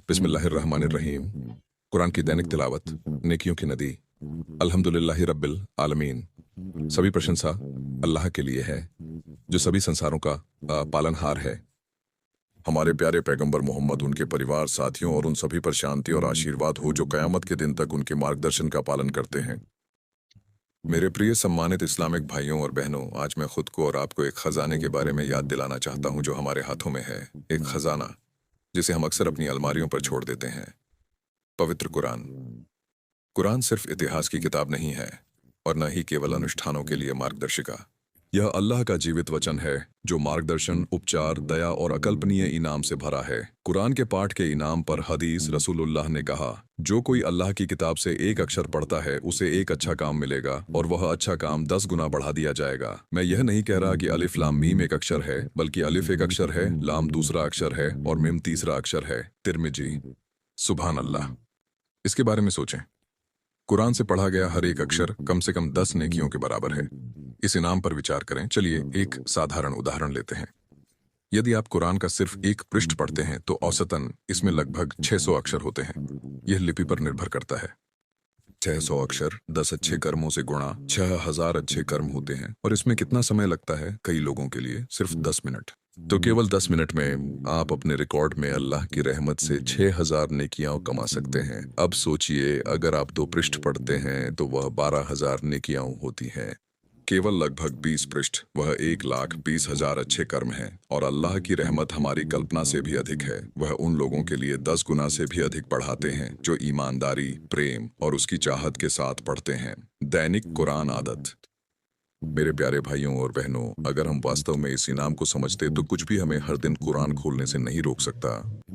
बिस्मिल्लाहिर्रहमानिर्रहीम। कुरान की दैनिक तिलावत, नेकियों की नदी। अल्हम्दुलिल्लाहि रब्बिल आलमीन। सभी प्रशंसा अल्लाह के लिए है जो सभी संसारों का पालनहार है। हमारे प्यारे पैगंबर मोहम्मद, उनके परिवार, साथियों और उन सभी पर शांति और आशीर्वाद हो जो कयामत के दिन तक उनके मार्गदर्शन का पालन करते हैं। मेरे प्रिय सम्मानित इस्लामिक भाइयों और बहनों, आज मैं खुद को और आपको एक खजाने के बारे में याद दिलाना चाहता हूँ जो हमारे हाथों में है। एक खजाना जिसे हम अक्सर अपनी अलमारियों पर छोड़ देते हैं। पवित्र कुरान। कुरान सिर्फ इतिहास की किताब नहीं है और न ही केवल अनुष्ठानों के लिए मार्गदर्शिका। यह अल्लाह का जीवित वचन है जो मार्गदर्शन, उपचार, दया और अकल्पनीय इनाम से भरा है। कुरान के पाठ के इनाम पर हदीस रसूलुल्लाह ने कहा, जो कोई अल्लाह की किताब से एक अक्षर पढ़ता है उसे एक अच्छा काम मिलेगा और वह अच्छा काम 10 गुना बढ़ा दिया जाएगा। मैं यह नहीं कह रहा कि अलिफ लाम मीम एक अक्षर है, बल्कि अलिफ एक अक्षर है, लाम दूसरा अक्षर है और मीम तीसरा अक्षर है। तिर्मिजी। सुभान अल्लाह। इसके बारे में सोचें। कुरान से पढ़ा गया हर एक अक्षर कम से कम 10 नेकियों के बराबर है। इस इनाम पर विचार करें। चलिए एक साधारण उदाहरण लेते हैं। यदि आप कुरान का सिर्फ एक पृष्ठ पढ़ते हैं तो औसतन इसमें लगभग 600 अक्षर होते हैं। यह लिपि पर निर्भर करता है। 600 अक्षर 10 अच्छे कर्मों से गुणा 6000 अच्छे कर्म होते हैं। और इसमें कितना समय लगता है? कई लोगों के लिए सिर्फ 10 मिनट। तो केवल 10 मिनट में आप अपने रिकॉर्ड में अल्लाह की रहमत से 6000 नेकियां कमा सकते हैं। अब सोचिए, अगर आप 2 पृष्ठ पढ़ते हैं तो वह 12,000 नेकियां होती हैं। केवल लगभग 20 पृष्ठ, वह 1,20,000 अच्छे कर्म हैं। और अल्लाह की रहमत हमारी कल्पना से भी अधिक है। वह उन लोगों के लिए 10 गुना से भी अधिक बढ़ाते हैं जो ईमानदारी, प्रेम और उसकी चाहत के साथ पढ़ते हैं। दैनिक कुरान आदत। मेरे प्यारे भाइयों और बहनों, अगर हम वास्तव में इस इनाम को समझते तो कुछ भी हमें हर दिन कुरान खोलने से नहीं रोक सकता।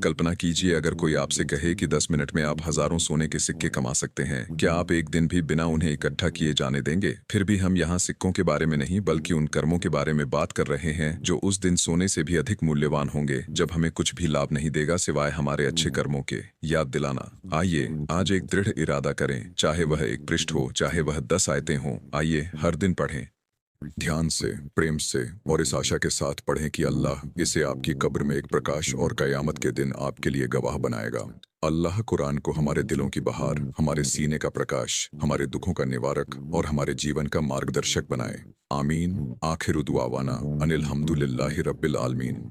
कल्पना कीजिए, अगर कोई आपसे कहे कि 10 मिनट में आप हजारों सोने के सिक्के कमा सकते हैं, क्या आप एक दिन भी बिना उन्हें इकट्ठा किए जाने देंगे? फिर भी हम यहाँ सिक्कों के बारे में नहीं बल्कि उन कर्मों के बारे में बात कर रहे हैं जो उस दिन सोने से भी अधिक मूल्यवान होंगे, जब हमें कुछ भी लाभ नहीं देगा सिवाय हमारे अच्छे कर्मों के। याद दिलाना। आइए आज एक दृढ़ इरादा करें, चाहे वह एक पृष्ठ हो, चाहे वह 10 आयतें हों। आइए हर दिन पढ़ें, ध्यान से, प्रेम से और इस आशा के साथ पढ़ें कि अल्लाह इसे आपकी कब्र में एक प्रकाश और कयामत के दिन आपके लिए गवाह बनाएगा। अल्लाह कुरान को हमारे दिलों की बहार, हमारे सीने का प्रकाश, हमारे दुखों का निवारक और हमारे जीवन का मार्गदर्शक बनाए। आमीन। आखिर दुआवाना अनिल हम्दुलिल्लाहि रब्बिल आलमीन।